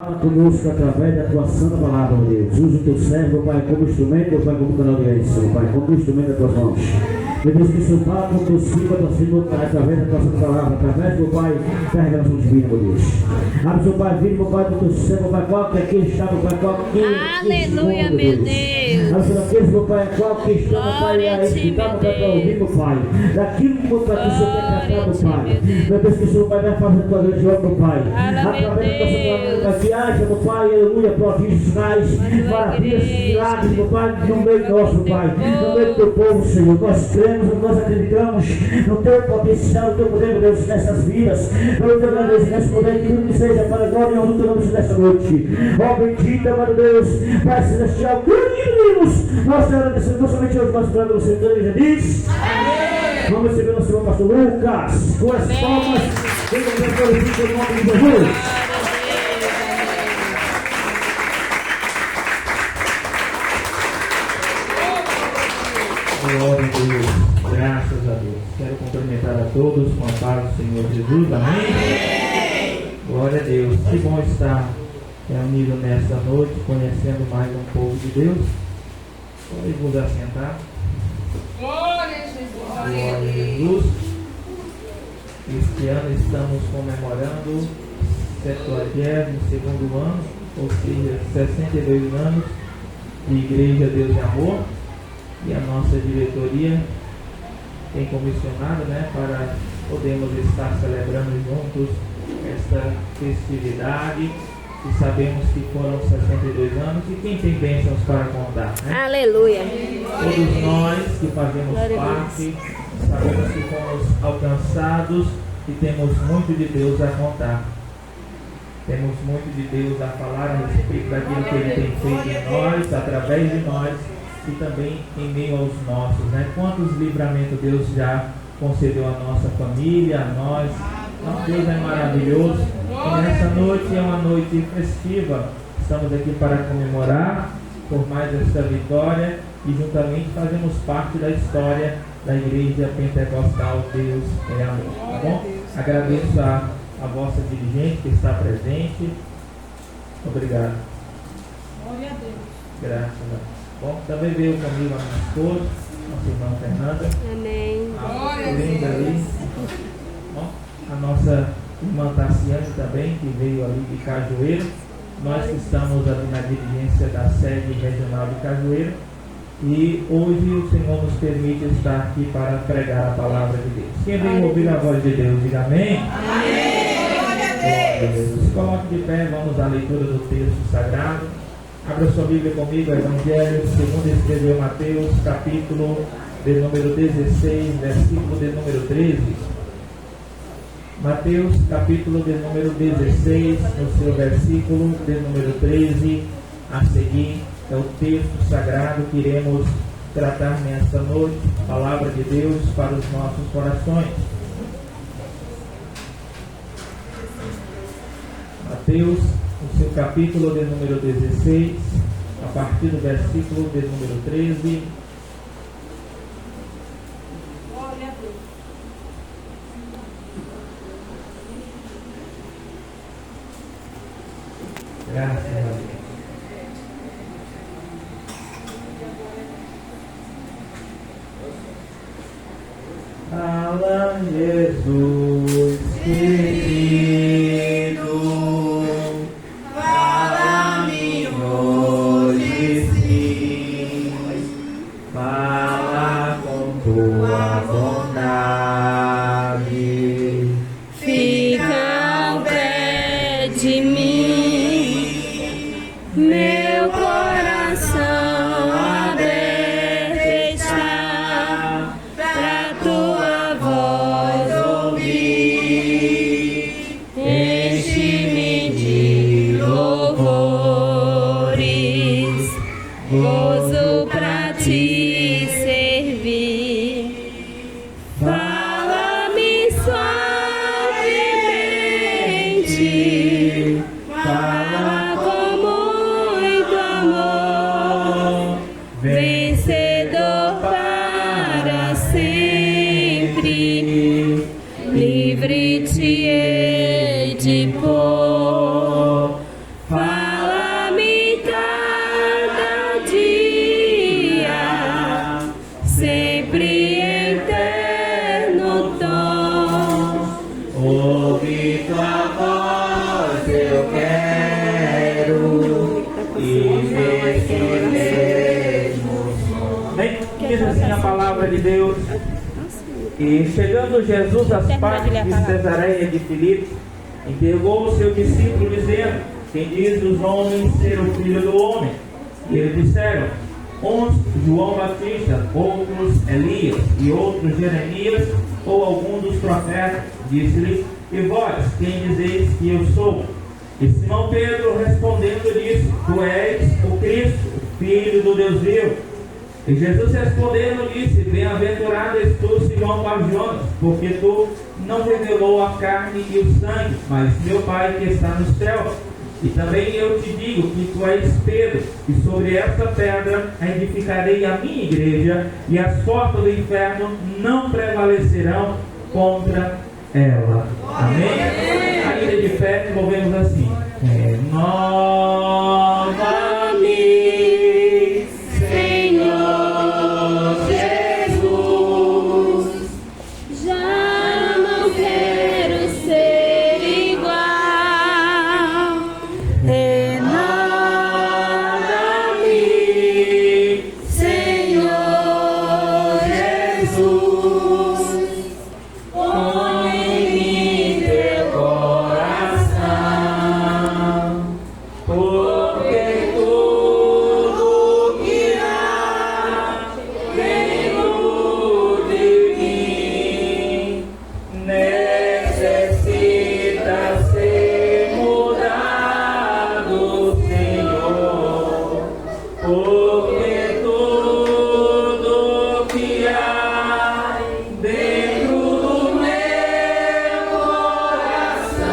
Fala conosco através da tua santa palavra, meu Deus. Usa o teu servo, meu Pai, como instrumento, meu Pai, como canal de audiência, meu Pai, como instrumento das tuas mãos. Meu Deus, que o Senhor fala com os teus filhos, tua filha, meu Pai, através da tua santa palavra, através, meu Pai, da revelação divina, meu Deus. Abre, meu Pai, vive, meu Pai, do teu servo, meu Pai, qualquer que está, meu Pai, qualquer. Aleluia, meu Deus. Abre, aqueles, meu Pai, qualquer que está, meu Pai, a escutar, meu Pai, para ouvir, meu Pai. Daquilo, meu Pai, que o Senhor quer tratar, meu Pai. Meu Deus, que o Senhor vai dar fazer a tua grande obra, meu Pai. Através da tua santa palavra, que haja, meu Pai, aleluia, prodígios, sinais, maravilhas, milagres, meu Pai, no meio nosso, meu Pai, no meio do teu povo, Senhor. Nós cremos, nós acreditamos no teu potencial, no teu poder, meu Deus, nessas vidas, pelo teu grande Deus, nesse poder, que tudo que seja para a glória e honra do teu nome nessa noite. Ó, bendita, meu Deus, Pai Celestial, queridos, nós te agradecemos, não somente hoje, mas para você, então, já diz. Amém. Vamos receber o nosso irmão pastor Lucas, com as palmas, quem quiser glorificar o nome de Jesus. Glória a Deus, graças a Deus. Quero cumprimentar a todos com a paz do Senhor Jesus, amém? Glória a Deus, que bom estar reunido nesta noite, conhecendo mais um povo de Deus. Podem vos assentar. Glória a Jesus. Glória a Jesus. Este ano estamos comemorando o 72º ano, ou seja, 62 anos de Igreja Deus e Amor. E a nossa diretoria tem comissionado, para podermos estar celebrando juntos esta festividade, e sabemos que foram 62 anos, e quem tem bênçãos para contar, Aleluia. Todos nós que fazemos parte, sabemos que fomos alcançados e temos muito de Deus a contar. Temos muito de Deus a falar a respeito daquilo que Ele tem feito em nós, através de nós, e também em meio aos nossos, Quantos livramentos Deus já concedeu à nossa família, a nós. Nosso Deus é maravilhoso. E nessa noite é uma noite festiva. Estamos aqui para comemorar por mais esta vitória e juntamente fazemos parte da história da Igreja Pentecostal Deus é Amor. Tá bom? Agradeço a vossa dirigente que está presente. Obrigado. Glória a Deus. Graças a Deus. Bom, também veio comigo a minha esposa, nossa irmã Fernanda. Amém. A linda ali. Bom, a nossa irmã Tassiane também, que veio ali de Cajueiro. Nós que estamos ali na dirigência da sede regional de Cajueiro. E hoje o Senhor nos permite estar aqui para pregar a palavra de Deus. Quem veio ouvir a voz de Deus, diga amém. Amém. Glória a Deus. Se coloque de pé, vamos à leitura do texto sagrado. Abra sua Bíblia comigo, Evangelho segundo escreveu Mateus, capítulo de número 16, versículo de número 13. Mateus, capítulo de número 16, no seu versículo de número 13, a seguir é o texto sagrado que iremos tratar nesta noite, palavra de Deus para os nossos corações. Mateus, no seu capítulo de número 16, a partir do versículo de número 13. Glória a Deus. Graças a Deus. Fala, Jesus querido. Fala-me hoje sim, fala com tua bondade. Fica ao pé de mim, meu coração aberto está pra tua voz ouvir. Enche-me de louvores, gozo pra te servir. Fala-me suavemente, fala com muito amor, vencedor para sempre. Livre te hei de pôr. palavra de Deus. E chegando Jesus às partes de Cesareia de Filipe, interrogou o seu discípulo, dizendo: quem diz os homens ser o filho do homem? E eles disseram: uns João Batista, outros Elias, e outros Jeremias, ou algum dos profetas. Disse-lhes: e vós, quem dizeis que eu sou? E Simão Pedro respondendo disse: tu és o Cristo, o Filho do Deus vivo. E Jesus respondendo disse: bem-aventurado és tu, Simão Bar-Jonas, porque tu não revelou a carne e o sangue, mas meu Pai que está nos céus. E também eu te digo que tu és Pedro, e sobre esta pedra edificarei a minha igreja, e as portas do inferno não prevalecerão contra ela. Amém? Ainda de pé, movemos assim: renova-me, Senhor Jesus, Já não quero ser igual. renova-me, Senhor Jesus, põe em mim teu coração, porque tudo que há dentro de mim necessita ser mudado, Senhor, porque tudo que há dentro do meu coração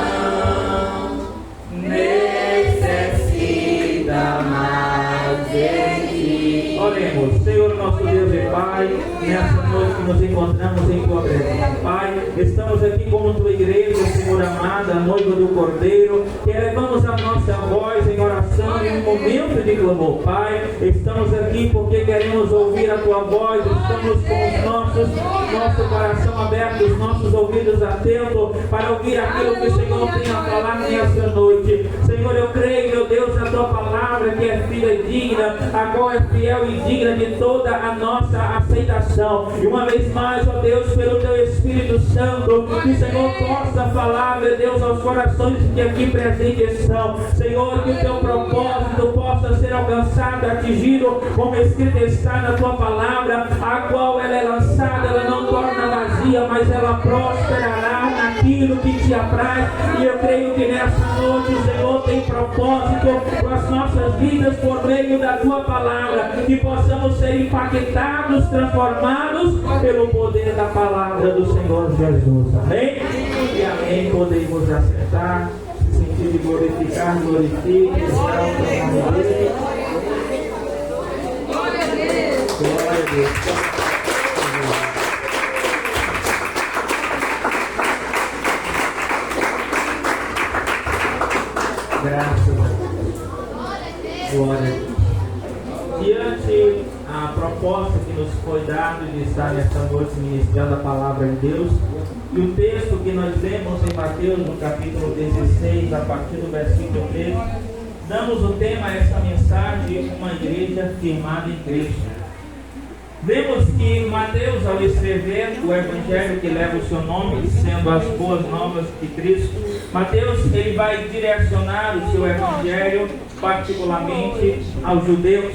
necessita mais de ti. Oremos. Senhor nosso Deus e Pai, nessa noite que nos encontramos em tua presença, Pai, estamos aqui como tua igreja, Senhor amada, a noiva do Cordeiro, que elevamos a nossa voz em oração em um momento de clamor, Pai. Estamos aqui porque queremos ouvir a tua voz, estamos com nosso coração aberto, os nossos ouvidos atentos para ouvir aquilo que o Senhor tem a falar nessa noite. Senhor, eu creio, meu Deus, na tua palavra que é fiel e digna, a qual é fiel e digna de toda a nossa aceitação. E uma vez mais, ó Deus, pelo teu Espírito Santo, que o Senhor possa falar, meu Deus, aos corações que aqui presentes estão. Senhor, que o teu propósito possa ser alcançado, atingido, como escrito está na tua palavra, a qual ela é lançada, ela não torna vazia, mas ela prosperará naquilo que te apraz. E eu creio que nessa noite o Senhor tem propósito com as nossas vidas por meio da tua palavra, que possamos ser impactados, transformados pelo poder da palavra do Senhor Jesus. Amém? E amém. Podemos acertar, se sentir de glorificar, glorifique, exalta o nome dele. Glória a Deus. Graças a Deus. Glória a Deus. Diante a proposta que nos foi dada de estar nesta noite ministrando a palavra de Deus, e o texto que nós lemos em Mateus, no capítulo 16, a partir do versículo 13, damos o tema a essa mensagem: uma igreja firmada em Cristo. Vemos que Mateus, ao escrever o evangelho que leva o seu nome, sendo as boas novas de Cristo, Mateus ele vai direcionar o seu evangelho particularmente aos judeus.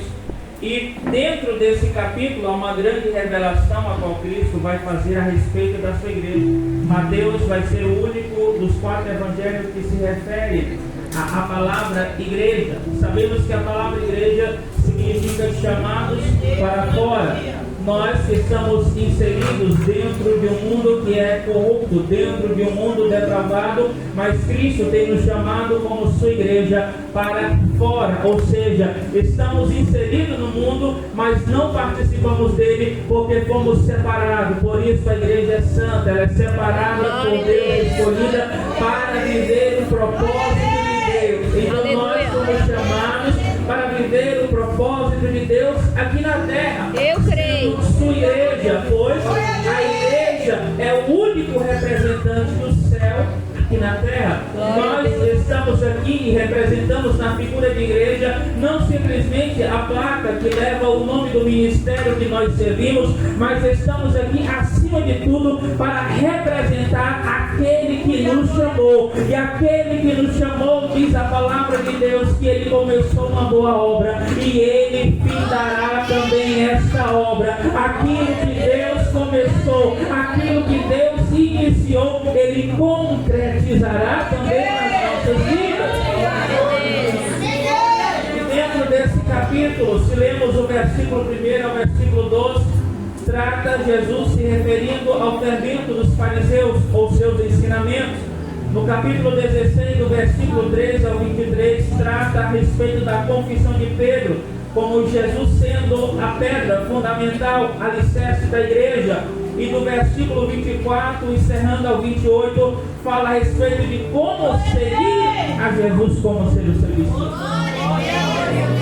E dentro desse capítulo há uma grande revelação a qual Cristo vai fazer a respeito da sua igreja. Mateus vai ser o único dos 4 evangelhos que se refere à palavra igreja. Sabemos que a palavra igreja significa chamados para fora. Nós que estamos inseridos dentro de um mundo que é corrupto, dentro de um mundo depravado, mas Cristo tem nos chamado como sua igreja para fora, ou seja, estamos inseridos no mundo, mas não participamos dele porque fomos separados. Por isso a igreja é santa, ela é separada por Deus, escolhida para viver o propósito de Deus. Então nós somos chamados para viver o propósito de Deus aqui na terra. Eu creio. Sua igreja, pois a igreja é o único representante do céu aqui na terra. Nós estamos estamos aqui e representamos na figura de igreja não simplesmente a placa que leva o nome do ministério que nós servimos, mas estamos aqui acima de tudo para representar aquele que nos chamou. E aquele que nos chamou, diz a palavra de Deus, que ele começou uma boa obra e ele findará também esta obra. Aquilo que Deus começou, aquilo que Deus iniciou, ele concretizará também nas nossas vidas. E dentro desse capítulo, se lemos o versículo 1 ao versículo 12, trata Jesus se referindo ao fermento dos fariseus ou seus ensinamentos. No capítulo 16, do versículo 13 ao 23, trata a respeito da confissão de Pedro, como Jesus sendo a pedra fundamental, alicerce da igreja. E do versículo 24, encerrando ao 28, fala a respeito de como seguir a Jesus como ser o seu discípulo.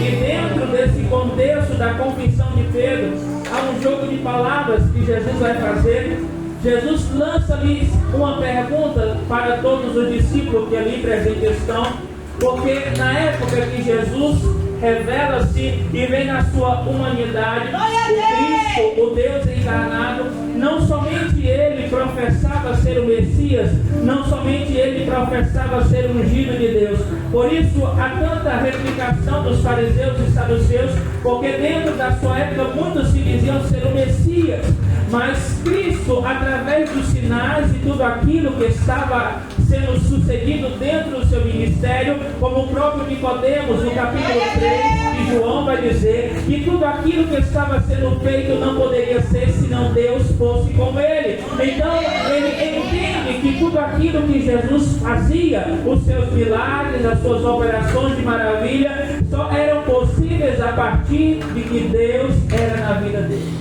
E dentro desse contexto da confissão de Pedro, há um jogo de palavras que Jesus vai fazer. Jesus lança-lhes uma pergunta para todos os discípulos que ali presentes estão, porque na época que Jesus revela-se e vem na sua humanidade, o Cristo, o Deus encarnado, não somente ele professava ser o Messias, não somente ele professava ser o ungido de Deus. Por isso há tanta replicação dos fariseus e saduceus, porque dentro da sua época muitos se diziam ser o Messias, mas Cristo, através dos sinais e tudo aquilo que estava sendo sucedido dentro do seu ministério, como o próprio Nicodemos, no capítulo 3 de João, vai dizer que tudo aquilo que estava sendo feito não poderia ser senão Deus fosse com ele. Então ele entende que tudo aquilo que Jesus fazia, os seus milagres, as suas operações de maravilha, só eram possíveis a partir de que Deus era na vida dele.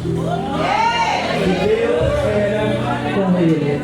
E Deus era com ele.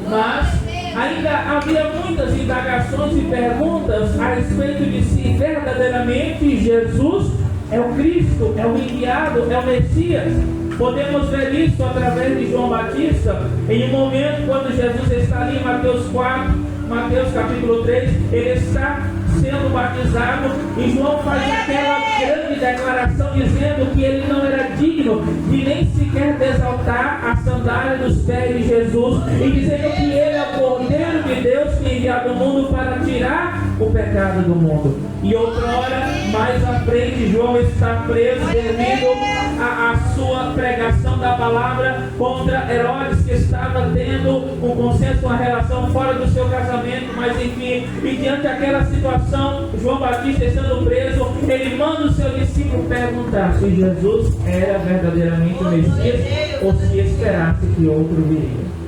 Mas ainda havia muitas indagações e perguntas a respeito de se verdadeiramente Jesus é o Cristo, é o enviado, é o Messias. Podemos ver isso através de João Batista, em um momento quando Jesus está ali em Mateus 4, Mateus capítulo 3, ele está sendo batizado e João faz aquela grande declaração dizendo que ele não era digno de nem sequer desaltar a sandália dos pés de Jesus e dizendo que ele é o Cordeiro de Deus que é enviado ao mundo para tirar o pecado do mundo. E outrora, mais à frente, João está preso devido à sua pregação da palavra contra Herodes, que estava tendo um consenso, uma relação fora do seu casamento, mas enfim, e diante daquela situação, João Batista estando preso, ele manda o seu discípulo perguntar se Jesus era verdadeiramente o Messias ou se esperasse que outro viria.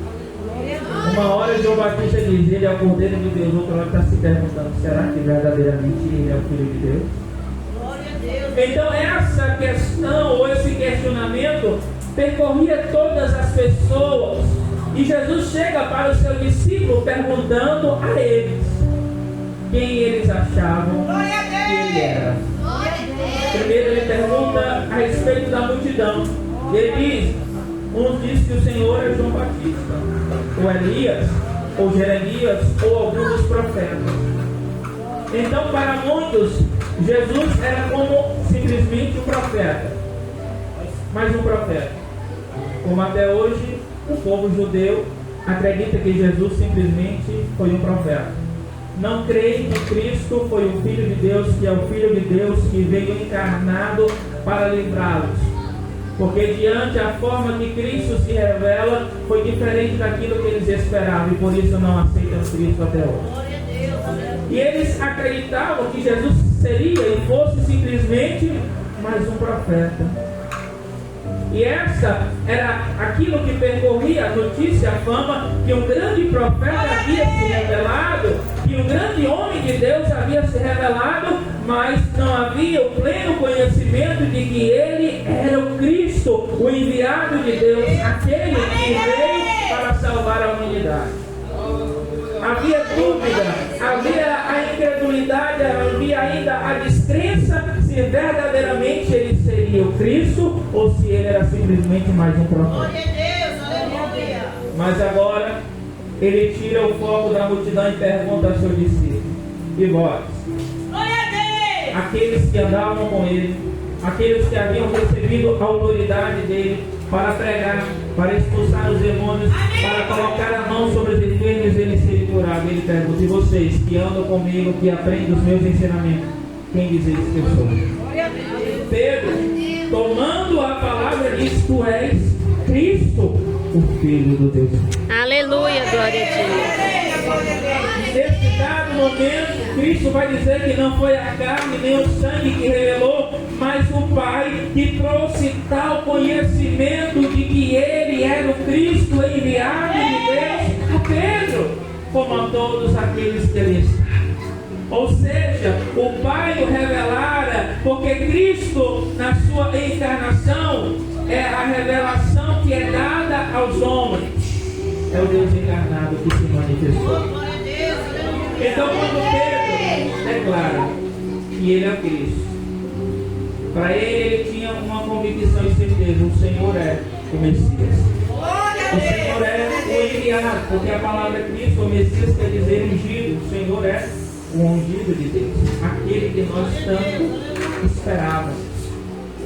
Uma hora João Batista diz, ele é o Cordeiro de Deus, outra hora está se perguntando, será que verdadeiramente ele é o Filho de Deus? Então essa questão ou esse questionamento percorria todas as pessoas e Jesus chega para o seu discípulo perguntando a eles quem eles achavam que ele era. Primeiro ele pergunta a respeito da multidão. Ele diz, uns dizem que o Senhor é João Batista, ou Elias, ou Jeremias, ou algum dos profetas. Então para muitos Jesus era como simplesmente um profeta, mais um profeta. Como até hoje o povo judeu acredita que Jesus simplesmente foi um profeta. Não creem que Cristo foi o Filho de Deus, que é o Filho de Deus que veio encarnado para livrá-los. Porque diante a forma que Cristo se revela foi diferente daquilo que eles esperavam e por isso não aceitam Cristo até hoje. E eles acreditavam que Jesus seria e fosse simplesmente mais um profeta. E essa era aquilo que percorria a notícia, a fama, que um grande profeta havia se revelado, que um grande homem de Deus havia se revelado, mas não havia o pleno conhecimento de que ele era o Cristo, o enviado de Deus, aquele que veio para salvar a humanidade. Havia dúvida, havia a incredulidade, havia ainda a descrença se verdadeiramente ele seria o Cristo ou se ele era simplesmente mais um profeta. Mas agora ele tira o foco da multidão e pergunta ao seu discípulo: E vós, aqueles que andavam com ele, aqueles que haviam recebido a autoridade dele para pregar, para expulsar os demônios, para colocar a mão sobre os enfermos e eles serem curados. Ele pergunta: e vocês que andam comigo, que aprendem os meus ensinamentos, quem dizeis que eu sou? Pedro, tomando a palavra, diz: tu és Cristo, o Filho do Deus. Aleluia, glória a Deus. Nesse dado momento, Cristo vai dizer que não foi a carne nem o sangue que revelou, mas o Pai, que trouxe tal conhecimento de que ele era o Cristo enviado de Deus a Pedro, como a todos aqueles que ali estão. Ou seja, o Pai o revelara, porque Cristo, na sua encarnação, é a revelação que é dada aos homens. É o Deus encarnado que se manifestou. Então, quando Pedro declara que ele é Cristo, para ele tinha uma convicção e certeza: o Senhor é o Messias. O Senhor é o enviado, porque a palavra Cristo, o Messias, quer dizer ungido. O Senhor é o ungido de Deus, aquele que nós tanto esperávamos.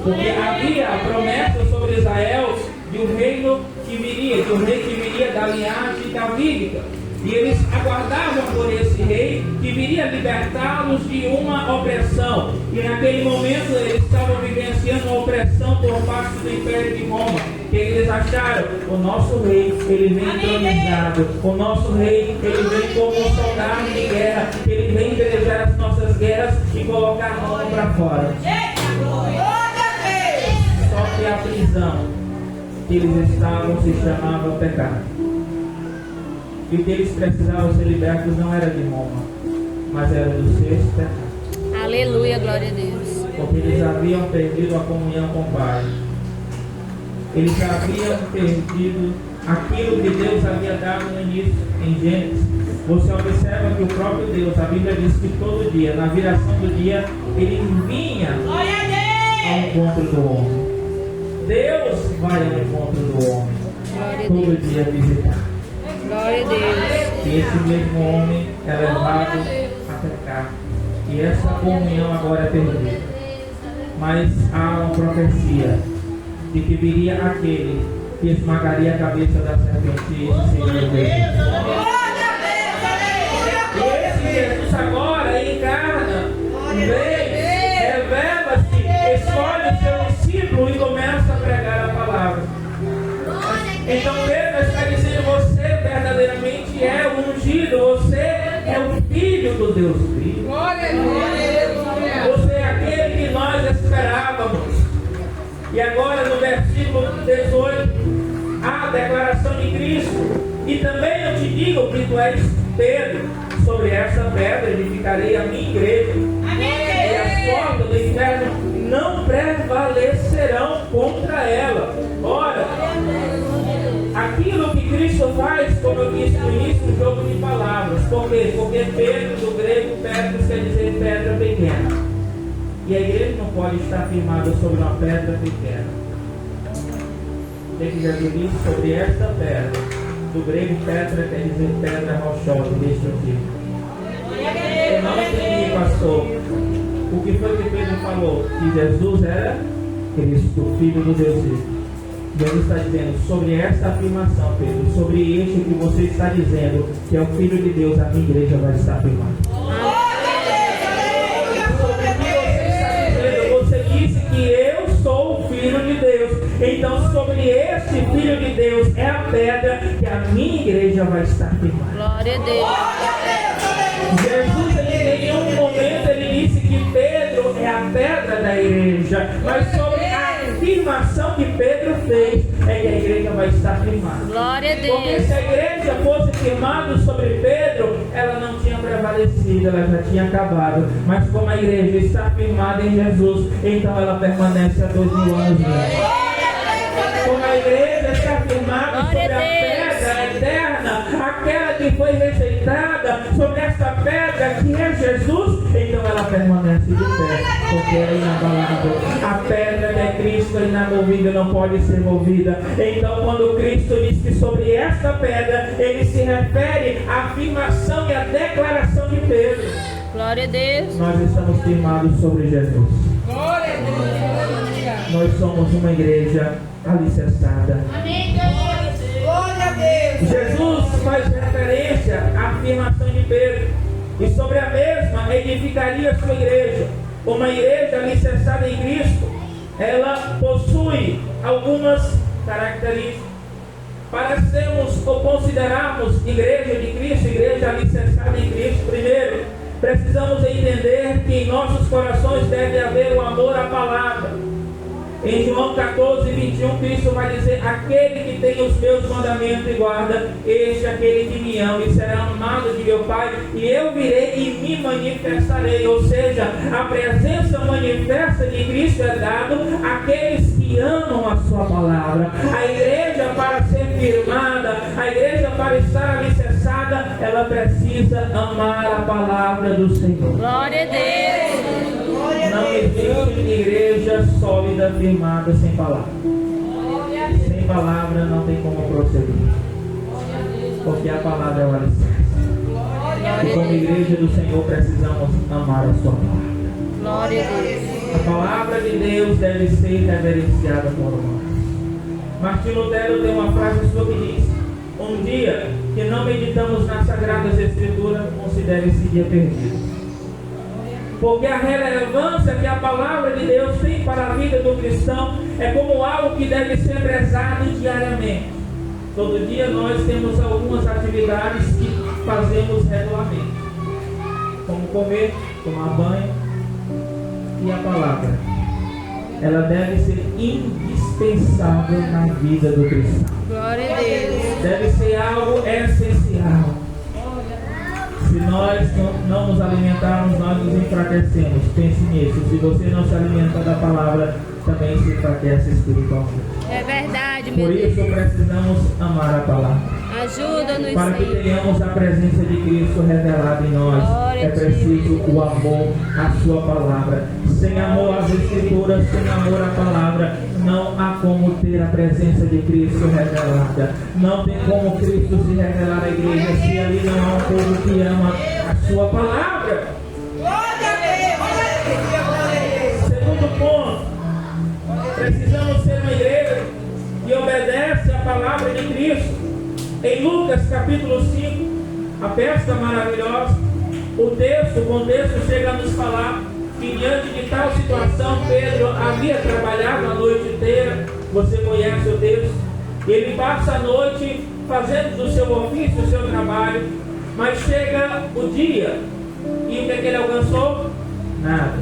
Porque havia a promessa sobre Israel de um reino que viria, de um rei que viria da linhagem davídica. E eles aguardavam por esse rei que viria libertá-los de uma opressão. E naquele momento eles estavam vivenciando uma opressão por parte do Império de Roma. Que eles acharam: o nosso rei, ele vem entronizado. O nosso rei, ele vem como um soldado de guerra. Ele vem pelejar as nossas guerras e colocar a mão para fora. Só que a prisão que eles estavam se chamava pecado. E o que eles precisavam ser libertos não era de Roma, mas era do seus pecados. Aleluia, glória a Deus. Porque eles haviam perdido a comunhão com o Pai. Eles haviam perdido aquilo que Deus havia dado no início, em Gênesis. Você observa que o próprio Deus, a Bíblia diz que todo dia, na viração do dia, ele vinha ao encontro do homem. Deus vai ao encontro do homem. Todo dia visitar. Glória a Deus. E esse mesmo homem é levado a pecar. E essa comunhão agora é perdida. Mas há uma profecia de que viria aquele que esmagaria a cabeça da serpente e seria Jesus. E esse Jesus agora encarna, vem, revela-se, escolhe o seu discípulo e começa a pregar a palavra. Então Pedro está dizendo: você verdadeiramente é o ungido, você é o Filho do Deus vivo. Você é aquele que nós esperávamos. E agora no versículo 18, a declaração de Cristo: e também eu te digo que tu és Pedro, sobre essa pedra edificarei a minha igreja. E as portas do inferno não prevalecerão contra ela. Ora, aquilo que Cristo faz, como eu disse no início, um jogo de palavras. Por quê? Porque Pedro, do grego, pedra quer dizer pedra pequena. E a igreja não pode estar firmada sobre uma pedra pequena. Tem que Jesus disse sobre esta pedra. Do grego, pedra quer dizer pedra rochosa, destrutível. Eu não entendi, pastor, o que foi que Pedro falou? Que Jesus era Cristo, o Filho do Deus vivo. Deus está dizendo: sobre essa afirmação, Pedro, sobre este que você está dizendo, que é o Filho de Deus, a minha igreja vai estar firmada. Sobre o que você está dizendo, você disse que eu sou o Filho de Deus. Então, sobre este Filho de Deus é a pedra que a minha igreja vai estar firmada. Glória a Deus. Jesus, em nenhum momento, ele disse que Pedro é a pedra da igreja, mas sobre a afirmação que Pedro fez é que a igreja vai estar firmada. Glória a Porque Deus. se a igreja fosse firmada sobre Pedro, ela não tinha prevalecido, ela já tinha acabado. Mas como a igreja está firmada em Jesus, então ela permanece há 2000 anos. Como a igreja está firmada sobre a pedra eterna, aquela que foi rejeitada, sobre essa pedra que é Jesus, então ela permanece de pé, porque ela é inabalável. A pedra que é Cristo é inamovível, não pode ser movida. Então, quando Cristo diz que sobre essa pedra, ele se refere à afirmação e à declaração de Pedro. Glória a Deus. Nós estamos firmados sobre Jesus. Glória a Deus. Nós somos uma igreja alicerçada. Amém, Deus. Glória a Deus. Jesus faz referência à afirmação de Pedro, e sobre a mesma edificaria a sua igreja. Uma igreja alicerçada em Cristo, ela possui algumas características. Para sermos ou considerarmos igreja de Cristo, igreja alicerçada em Cristo, primeiro, precisamos entender que em nossos corações deve haver o amor à palavra. Em João 14, 21, Cristo vai dizer: aquele que tem os meus mandamentos e guarda, este é aquele que me ama e será amado de meu Pai, e eu virei e me manifestarei. Ou seja, a presença manifesta de Cristo é dado àqueles que amam a sua palavra. A igreja, para ser firmada, a igreja, para estar alicerçada, ela precisa amar a palavra do Senhor. Glória a Deus. Não existe igreja sólida, firmada, sem palavra. Sem palavra não tem como proceder. Porque a palavra é o alicerce. E como igreja do Senhor precisamos amar a sua palavra. Glória a Deus. A palavra de Deus deve ser reverenciada por nós. Martinho Lutero tem uma frase sua que diz: um dia que não meditamos nas Sagradas Escrituras, considere esse dia perdido. Porque a relevância que a palavra de Deus tem para a vida do cristão é como algo que deve ser prezado diariamente. Todo dia nós temos algumas atividades que fazemos regularmente, como comer, tomar banho, e a palavra, ela deve ser indispensável na vida do cristão. Glória a Deus. Deve ser algo essencial. Se nós não nos alimentarmos, nós nos enfraquecemos. Pense nisso. Se você não se alimenta da palavra, também se enfraquece espiritualmente. É verdade, meu Por Deus. isso precisamos amar a palavra. Ajuda-nos, Para que Senhor. tenhamos a presença de Cristo revelada em nós, Glória é a Deus. preciso o amor à sua palavra. Sem amor às Escrituras, sem amor à palavra, não há como ter a presença de Cristo revelada. Não tem como Cristo se revelar à igreja se ali não há um povo que ama a sua palavra. Glória a Deus. Segundo ponto, precisamos ser uma igreja que obedece à palavra de Cristo. Em Lucas capítulo 5, a pesca maravilhosa, o contexto chega a nos falar que diante de tal situação, Pedro havia trabalhado a noite inteira. Você conhece o texto. Ele passa a noite fazendo do seu ofício o seu trabalho, mas chega o dia, e o que é que ele alcançou? Nada.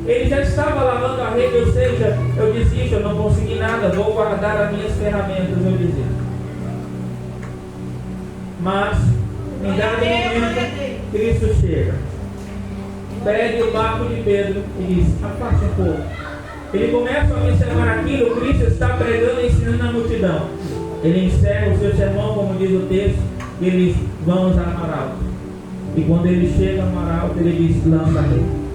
Ele já estava lavando a rede, ou seja, eu desisto, eu não consegui nada, vou guardar as minhas ferramentas, eu desisto. Mas, em dado momento, Cristo chega, pega o barco de Pedro e diz: afaste um pouco. Ele começa a observar aquilo, Cristo está pregando e ensinando a multidão. Ele encerra o seu sermão, como diz o texto, e ele diz: vamos ao mar alto. E quando ele chega ao mar alto, ele diz: lança a rede.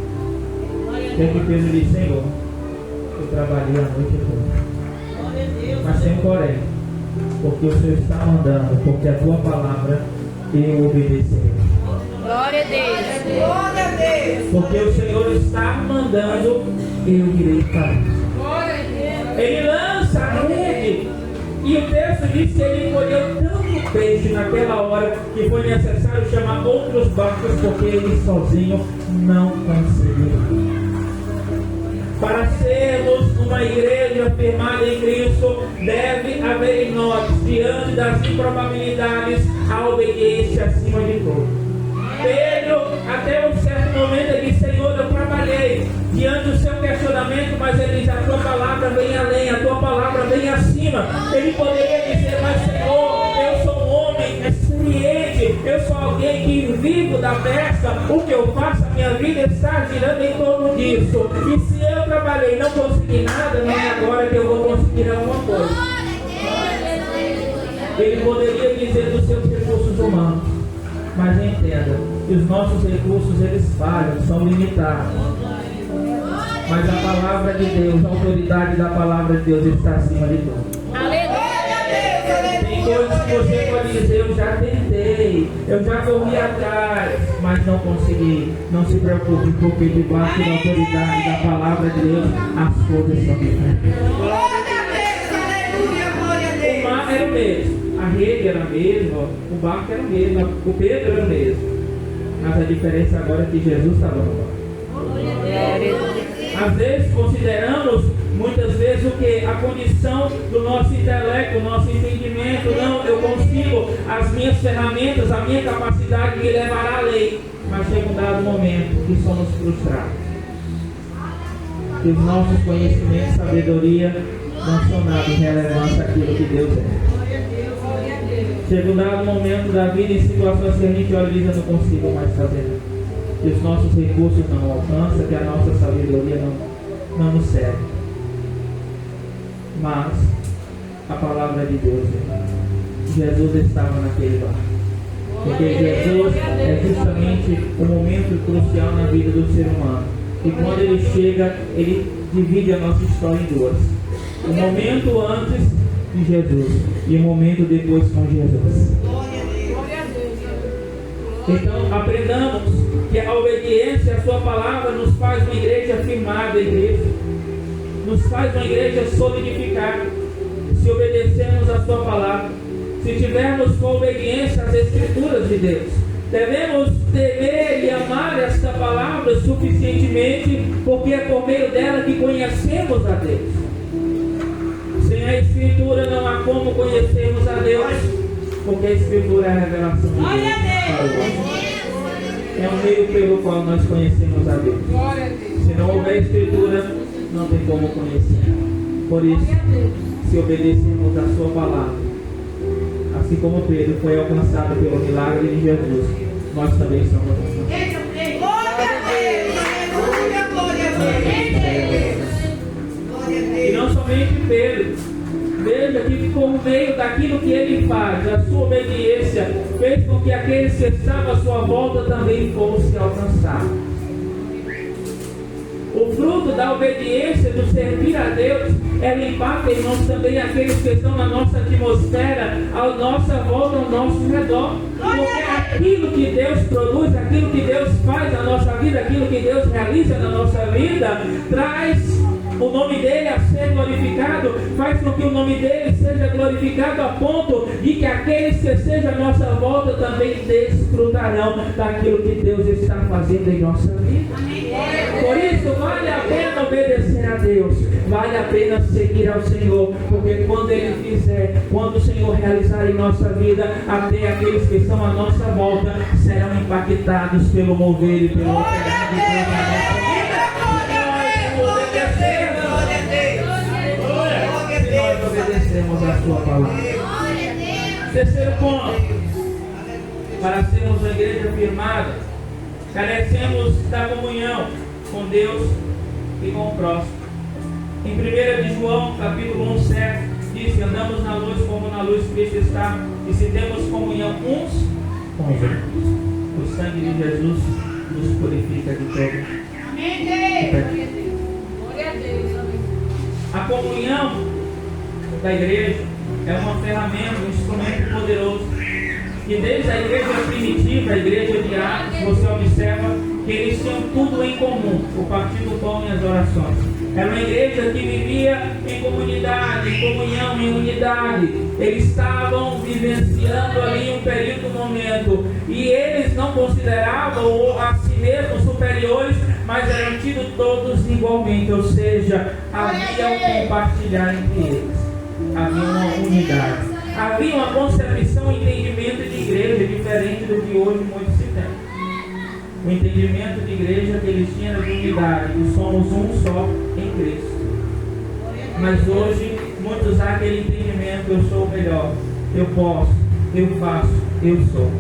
O que é que Pedro diz? Senhor, eu trabalhei a noite toda, mas tem um porém, porque o Senhor está mandando, porque a tua palavra eu obedecerei. Glória a Deus. Glória a Deus. Porque o Senhor está mandando, eu irei para isso. Glória a Deus. Ele lança a rede, e o texto diz que ele colheu tanto peixe naquela hora que foi necessário chamar outros barcos, porque ele sozinho não conseguiu. Para sermos uma igreja firmada em Cristo, deve haver em nós, diante das improbabilidades, a obediência acima de tudo. Pedro, até um certo momento, ele disse: Senhor, eu trabalhei diante do seu questionamento, mas ele diz: a tua palavra vem além, a tua palavra vem acima. Ele poderia dizer: mas Senhor, eu sou um homem experiente, eu sou alguém que vivo da pesca, o que eu faço, a minha vida está girando em torno disso. E se eu trabalhei e não consegui nada, não é agora que eu vou conseguir alguma coisa. Ele poderia dizer dos seus recursos humanos, mas entenda que os nossos recursos, eles falham, são limitados. Mas a palavra de Deus, a autoridade da palavra de Deus está acima de tudo. Aleluia. Tem coisas que você pode dizer: eu já tentei, eu já corri atrás, mas não consegui. Não se preocupe, porque debaixo da autoridade da palavra de Deus, as coisas são diferentes. Glória a Deus, aleluia, glória a O Deus. mar era o mesmo, a rede era a mesma, o barco era o mesmo, o Pedro era o mesmo. Mas a diferença agora é que Jesus estava no barco. Às vezes consideramos, muitas vezes, o que? A condição do nosso intelecto, do nosso entendimento. Não, eu consigo, as minhas ferramentas, a minha capacidade me levará à lei. Mas chega um dado momento que somos frustrados. Que os nossos conhecimentos e sabedoria não são nada em relevância àquilo que Deus é. Chega um dado momento da vida em situações que a gente olha e diz: eu não consigo mais fazer nada. Que os nossos recursos não alcançam, que a nossa sabedoria não nos serve. Mas a palavra de Deus, Jesus estava naquele barco. Porque Jesus é justamente o momento crucial na vida do ser humano. E quando ele chega, ele divide a nossa história em duas: o momento antes de Jesus e o momento depois com Jesus. Então aprendamos que a obediência à sua palavra nos faz uma igreja firmada, igreja. Nos faz uma igreja solidificada. Se obedecermos à sua palavra, se tivermos com obediência às escrituras de Deus, devemos temer e amar esta palavra suficientemente, porque é por meio dela que conhecemos a Deus. Sem a escritura não há como conhecermos a Deus, porque a escritura é a revelação de Deus. É o meio pelo qual nós conhecemos a Deus. Se não houver escritura, não tem como conhecer. Por isso, se obedecermos a sua palavra, assim como Pedro foi alcançado pelo milagre de Jesus, nós também somos alcançados. E não somente Pedro. Veja que por meio daquilo que ele faz, a sua obediência fez com que aqueles que estavam à sua volta também fossem alcançados. O fruto da obediência, do servir a Deus, é limpar, irmãos, também aqueles que estão na nossa atmosfera, à nossa volta, ao nosso redor. Porque aquilo que Deus produz, aquilo que Deus faz na nossa vida, aquilo que Deus realiza na nossa vida, traz o nome dele a ser glorificado, faz com que o nome dele seja glorificado a ponto de que aqueles que estejam à nossa volta também desfrutarão daquilo que Deus está fazendo em nossa vida. Por isso vale a pena obedecer a Deus, vale a pena seguir ao Senhor, porque quando Ele fizer, quando o Senhor realizar em nossa vida, até aqueles que estão à nossa volta serão impactados pelo mover e pelo operar de Deus na nossa vida. Nós obedecemos a sua palavra. Terceiro ponto: para sermos uma igreja firmada, carecemos da comunhão com Deus e com o próximo. Em 1 de João, capítulo 1:7, diz que andamos na luz como na luz Cristo está, e se temos comunhão uns com os outros, o sangue de Jesus nos purifica de todo pecado. A comunhão da igreja é uma ferramenta, um instrumento poderoso, que desde a igreja primitiva, a igreja de Atos, você observa que eles tinham tudo em comum: o partir do pão e as orações. Era uma igreja que vivia em comunidade, em comunhão, em unidade. Eles estavam vivenciando ali um período, um momento, e eles não consideravam a si mesmos superiores, mas eram tidos todos igualmente, ou seja, havia um compartilhar entre eles, havia uma unidade, havia uma concepção e entendimento de igreja diferente do que hoje muitos se tem. O entendimento de igreja que eles tinham era de unidade, que somos um só em Cristo. Mas hoje muitos há aquele entendimento: eu sou o melhor, eu posso, eu faço, eu sou.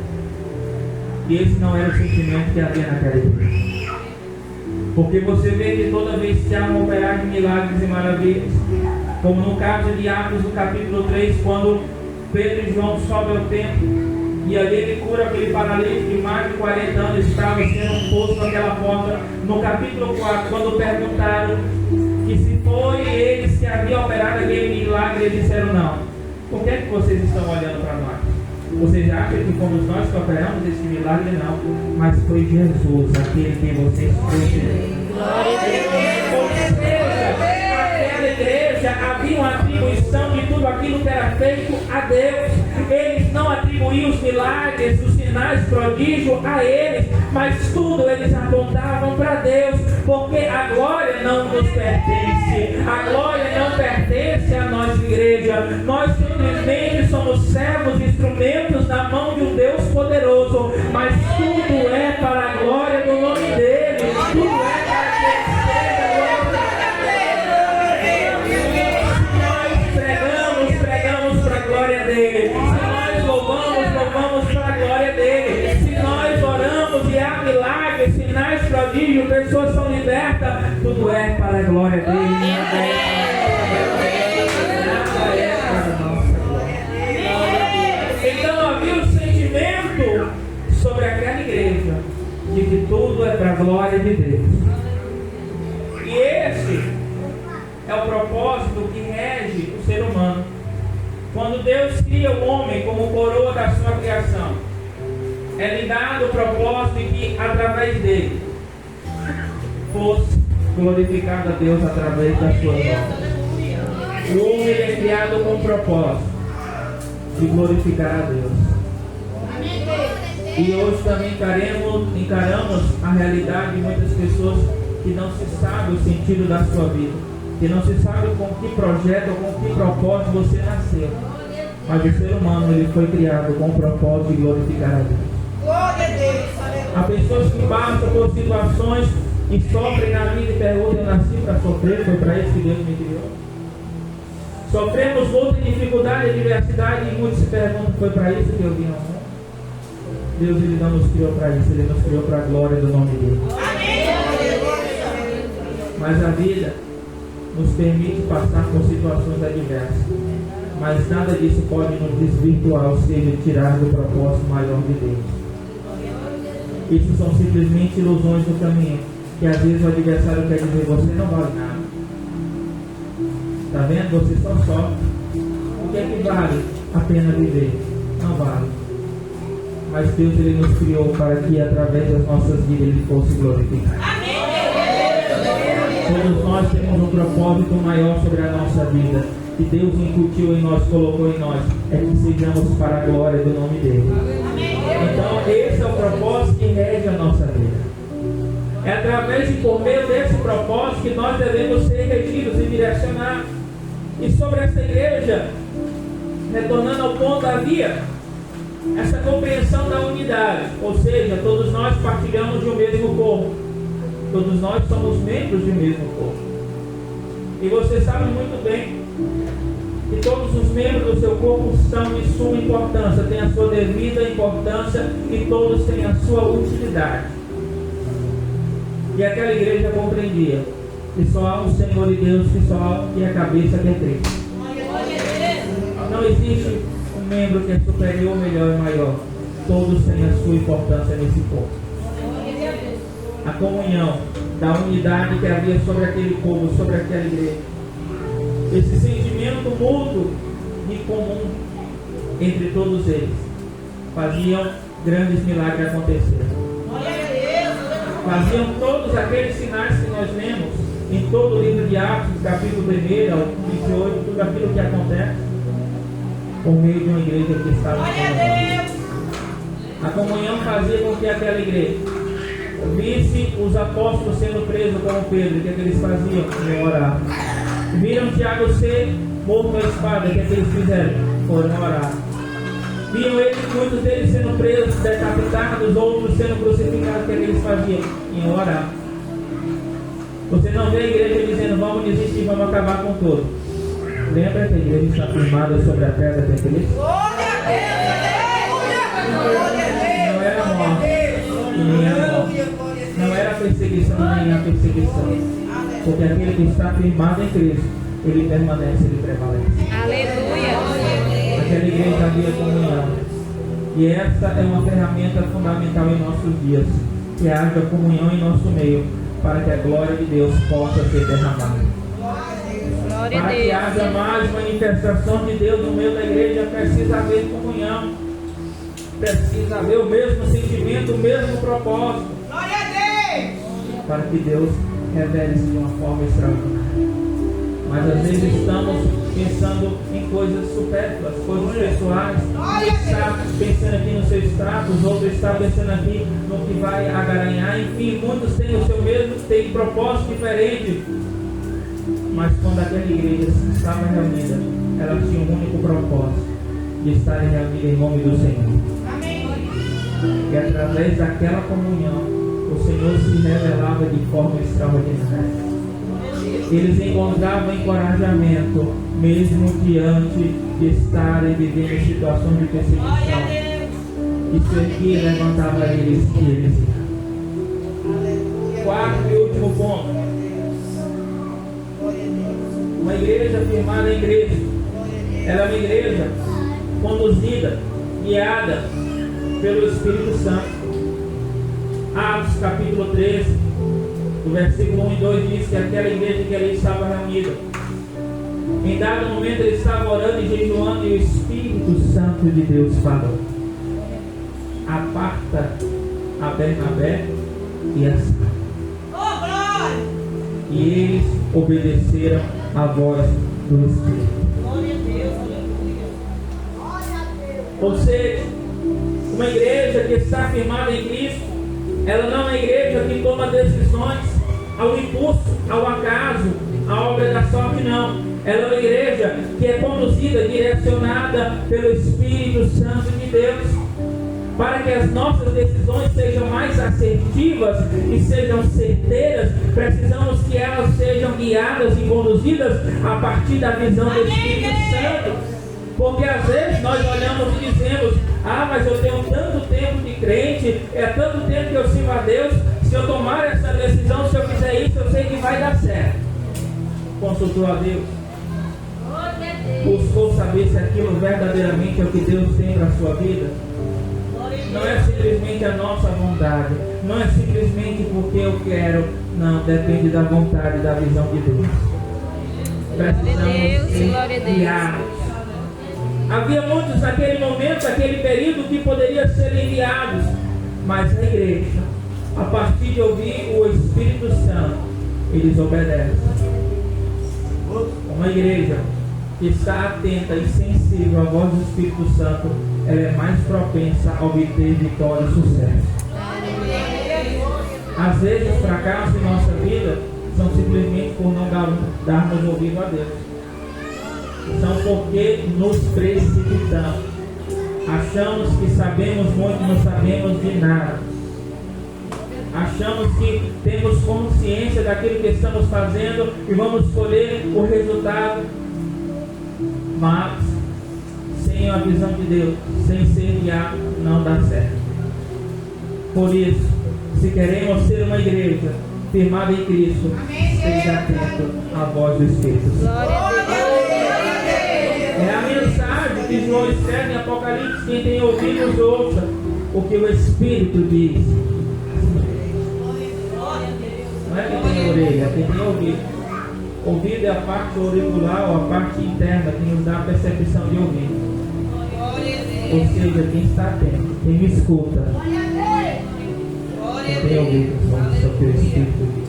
E esse não era o sentimento que havia naquela igreja. Porque você vê que toda vez que há um operar de milagres e maravilhas, como no caso de Atos, no capítulo 3, quando Pedro e João sobem ao templo, e ali ele cura aquele paralítico que mais de 40 anos estava sendo posto naquela porta. No capítulo 4, quando perguntaram que se foi eles que haviam operado aquele milagre, eles disseram: não, Por que é que vocês estão olhando para nós? Vocês acham que fomos nós que operamos esse milagre? Não, mas foi Jesus, aquele que vocês creem. Glória a Deus. Ou seja, naquela igreja havia uma atribuição de tudo aquilo que era feito a Deus. Eles não atribuíam os milagres, os sinais, prodígios a eles, mas tudo eles apontavam para Deus, porque a glória não nos pertence. A glória não pertence à nossa igreja. Nós simplesmente somos servos, instrumentos na mão de um Deus poderoso, mas tudo é para a glória do nome dele. Tudo é para que pregamos para a glória dele. Se nós louvamos para a glória dele. Se nós oramos e há milagres, sinais, prodígios, pessoas são libertas, tudo é para a glória dele. Nada é para a nossa glória. Então havia um sentimento sobre aquela igreja de que tudo é para a glória de Deus. E esse é o propósito que rege o ser humano. Quando Deus cria o homem como coroa da sua criação, é lhe dado o propósito de que através dele fosse glorificado a Deus através das suas obras. O homem é criado com o propósito de glorificar a Deus. E hoje também encaramos a realidade de muitas pessoas que não se sabe o sentido da sua vida, que não se sabe com que projeto ou com que propósito você nasceu. Mas o ser humano ele foi criado com o propósito de glorificar a Deus. Glória a Deus. Há pessoas que passam por situações e sofrem na vida e perguntam: eu nasci para sofrer, foi para isso que Deus me criou. Sofremos luta e dificuldade e adversidade e muitos se perguntam: foi para isso que eu vim ao mundo? Deus ele não nos criou para isso, ele nos criou para a glória do nome dele. Mas a vida nos permite passar por situações adversas, mas nada disso pode nos desvirtuar, ou seja, tirar do propósito maior de Deus. Isso são simplesmente ilusões do caminho, que às vezes o adversário quer dizer: você não vale nada. Está vendo? Você só sofre. O que é que vale a pena viver? Não vale. Mas Deus ele nos criou para que através das nossas vidas ele fosse glorificado. Todos nós temos um propósito maior sobre a nossa vida, que Deus incutiu em nós, colocou em nós, é que sejamos para a glória do nome dele. Então esse é o propósito que rege a nossa vida. É através e por meio desse propósito que nós devemos ser regidos e direcionados. E sobre essa igreja, retornando ao ponto, havia essa compreensão da unidade, ou seja, todos nós partilhamos de um mesmo corpo, todos nós somos membros de um mesmo corpo. E você sabe muito bem que todos os membros do seu corpo são de suma importância, têm a sua devida importância e todos têm a sua utilidade. E aquela igreja compreendia que só há um Senhor e Deus, que só há um que é a cabeça, que é Cristo. Não existe um membro que é superior, melhor e maior. Todos têm a sua importância nesse corpo. A comunhão da unidade que havia sobre aquele povo, sobre aquela igreja. Esse sentimento mútuo e comum entre todos eles faziam grandes milagres acontecer. Faziam todos aqueles sinais que nós lemos em todo o livro de Atos, capítulo 1 ao 28, tudo aquilo que acontece por meio de uma igreja que estava comunhão. A comunhão fazia com que aquela igreja visse os apóstolos sendo presos como Pedro. O que é que eles faziam? Iam orar. Viram Tiago ser morto à espada. O que é que eles fizeram? Foram orar. Viam eles, muitos deles sendo presos, decapitados, outros sendo crucificados. O que é que eles faziam? Iam orar. Você não vê a igreja dizendo: vamos desistir, vamos acabar com tudo. Lembra que a igreja está firmada sobre a pedra de Cristo? Não era morte, nem era morte. Não era perseguição, nem a perseguição. Porque aquele que está firmado em Cristo, ele permanece, ele prevalece. Aleluia. Aquela igreja havia comunhão. E essa é uma ferramenta fundamental em nossos dias, que haja comunhão em nosso meio, para que a glória de Deus possa ser derramada. Glória a Para que Deus. haja mais manifestação de Deus no meio da igreja, precisa haver comunhão. Precisa haver o mesmo sentimento, o mesmo propósito. Glória a Deus. Para que Deus revele-se de uma forma extraordinária. Mas às vezes estamos pensando em coisas supérfluas, coisas pessoais. Um está pensando aqui no seu status, outro está pensando aqui no que vai agaranhar. Enfim, muitos têm o seu mesmo, têm propósito diferente. Mas quando aquela igreja estava reunida, ela tinha um único propósito, de estar reunida em nome do Senhor. Amém. E através daquela comunhão, o Senhor se revelava de forma extraordinária. Eles encontravam encorajamento, mesmo diante de estarem vivendo em situações de perseguição. Isso aqui levantava eles e eles iam. Quarto e último ponto. Uma igreja firmada em Cristo. Ela é uma igreja conduzida, guiada pelo Espírito Santo. Atos capítulo 13, o versículo 1 e 2 diz que aquela igreja que ali estava reunida, em dado momento ele estava orando e jejuando, e o Espírito Santo de Deus falou: aparta a Bernabé e a Saulo. Oh, glória. E eles obedeceram à voz do Espírito. Glória a Deus. Aleluia. Glória a Deus. Ou seja, uma igreja que está firmada em Cristo, ela não é uma igreja que toma decisões ao impulso, ao acaso, à obra da sorte, não. Ela é uma igreja que é conduzida, direcionada pelo Espírito Santo de Deus, para que as nossas decisões sejam mais assertivas e sejam certeiras. Precisamos que elas sejam guiadas e conduzidas a partir da visão do Espírito Santo. Porque às vezes nós olhamos e dizemos: ah, mas eu tenho tanto tempo de crente, é tanto tempo que eu sirvo a Deus, se eu tomar essa decisão, se eu fizer isso, eu sei que vai dar certo. Consultou a Deus, buscou saber se aquilo verdadeiramente é o que Deus tem para a sua vida. Não é simplesmente a nossa vontade, não é simplesmente porque eu quero, não, depende da vontade e da visão de Deus. Precisamos ser guiados. Havia muitos naquele momento, naquele período, que poderiam ser enviados, mas a igreja, a partir de ouvir o Espírito Santo, eles obedecem. Uma igreja que está atenta e sensível à voz do Espírito Santo, ela é mais propensa a obter vitória e sucesso. Às vezes, os fracassos em nossa vida são simplesmente por não darmos ouvido a Deus. São porque nos precipitamos. Achamos que sabemos muito, não sabemos de nada. Achamos que temos consciência daquilo que estamos fazendo e vamos colher o resultado. Mas sem a visão de Deus, sem ser guiado, não dá certo. Por isso, se queremos ser uma igreja firmada em Cristo, esteja atento à voz do Espírito Santo. Glória a Deus. É a mensagem que João escreve em Apocalipse: quem tem ouvidos, ouça o que o Espírito diz. Não é quem tem orelha, é quem tem ouvido. Ouvido é a parte auricular ou a parte interna que nos dá a percepção de ouvir. Ou seja, quem está atento, quem me escuta, quem tem ouvido, ouça o que o Espírito diz.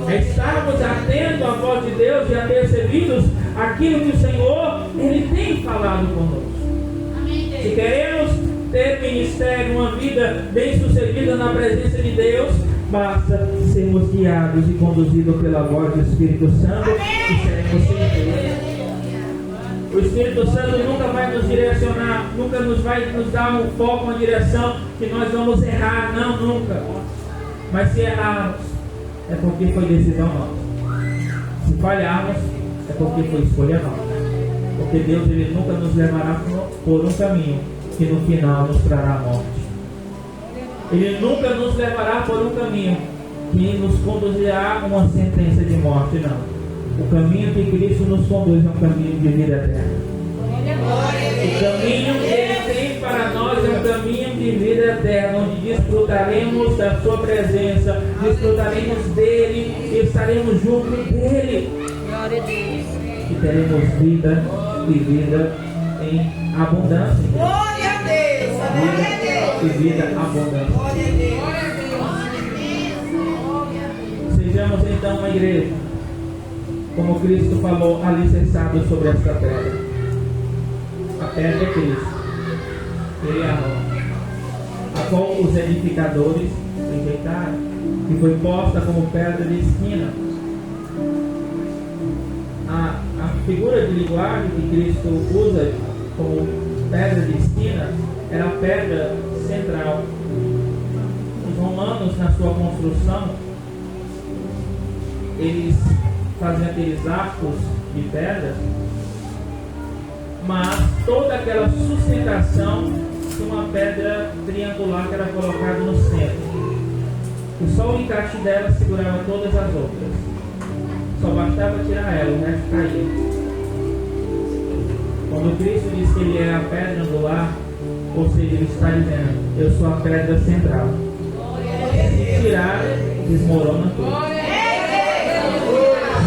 É estarmos atentos à voz de Deus e apercebidos aquilo que o Senhor Ele tem falado conosco. Se queremos ter ministério, uma vida bem sucedida na presença de Deus, basta sermos guiados e conduzidos pela voz do Espírito Santo e seremos certeiros. O Espírito Santo nunca vai nos direcionar, nunca vai nos dar um foco, uma direção que nós vamos errar, não, nunca. Mas se errarmos, é porque foi decisão nossa. Se falharmos, é porque foi escolha nossa. Porque Deus Ele nunca nos levará por um caminho que no final nos trará a morte. Ele nunca nos levará por um caminho que nos conduzirá a uma sentença de morte, não. O caminho que Cristo nos conduz é um caminho de vida eterna. O caminho que Ele tem para nós é um caminho de vida eterna, onde desfrutaremos da Sua presença, desfrutaremos dEle e estaremos juntos dEle. Glória a Deus. Que teremos vida e vida em abundância. Glória a Deus. Glória a Deus. E vida abundante. Glória a Deus. Sejamos então uma igreja, como Cristo falou, alicerçado sobre esta pedra. A pedra é Cristo. Ele é a rocha, a qual os edificadores rejeitaram, que foi posta como pedra de esquina. A figura de linguagem que Cristo usa como pedra de esquina era a pedra central. Os romanos, na sua construção, eles faziam aqueles arcos de pedra, mas toda aquela sustentação de uma pedra triangular que era colocada no centro. E só o encaixe dela segurava todas as outras. Só bastava tirar ela, o resto caía. Quando Cristo diz que Ele é a pedra angular, ou seja, Ele está dizendo, eu sou a pedra central. Se tirar, desmorona tudo.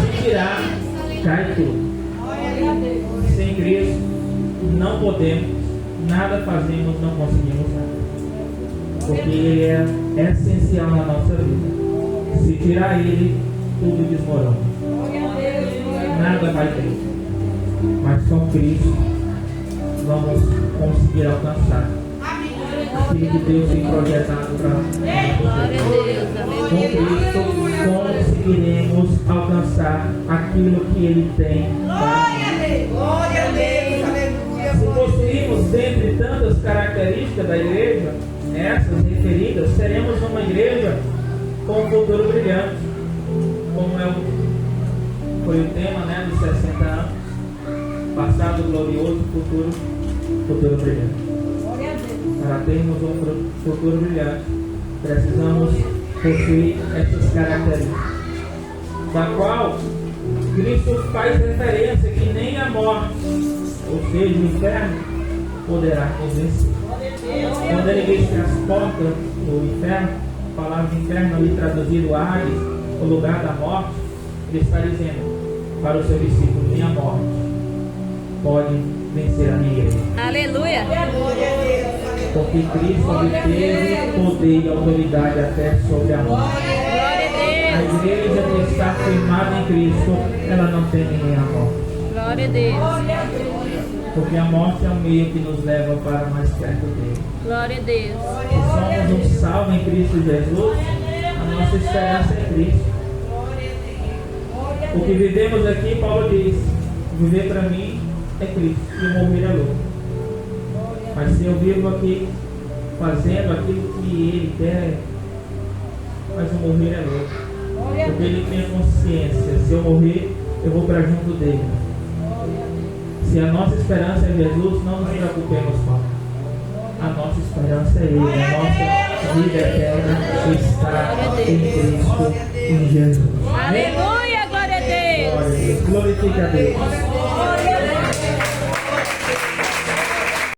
Se tirar, cai tudo. Sem Cristo, não podemos, nada fazemos, não conseguimos nada. Porque Ele é essencial na nossa vida. Se tirar Ele, tudo desmorona. Nada vai ter. Mas com Cristo vamos conseguir alcançar aquilo que Deus tem projetado para nós. Glória a Deus. Com Cristo conseguiremos alcançar aquilo que Ele tem para nós. Glória a Deus. Aleluia. Se possuímos dentre tantas características da igreja, essas referidas, seremos uma igreja com um futuro brilhante, como foi o tema, né, dos 60 anos, passado glorioso, futuro brilhante. Para termos um futuro brilhante, precisamos possuir essas características, da qual Cristo faz referência que nem a morte, ou seja, o inferno, poderá nos vencer. Quando ele diz que as portas do inferno, a palavra inferno ali traduzido Hades, o lugar da morte, ele está dizendo para o seu discípulo, nem a morte pode vencer a minha igreja. Aleluia. Porque Cristo obteve poder e autoridade até sobre a morte. Glória a A Deus. igreja que está firmada em Cristo, ela não tem nem a morte. Glória a Deus. Porque a morte é o meio que nos leva para mais perto dele. Glória a Deus. Se somos um salvo em Cristo Jesus, a nossa esperança é Cristo. O que vivemos aqui, Paulo diz, viver para mim é Cristo e morrer é lucro. Mas se eu vivo aqui fazendo aquilo que Ele quer, mas o morrer é lucro. Porque Ele tem a consciência, se eu morrer, eu vou para junto dele. Se a nossa esperança é Jesus, não nos preocupemos com ela. A nossa esperança é Ele, a nossa vida eterna está em Cristo, em Jesus. Aleluia. Glória a Deus. Glória a Deus. Glorifica a Deus.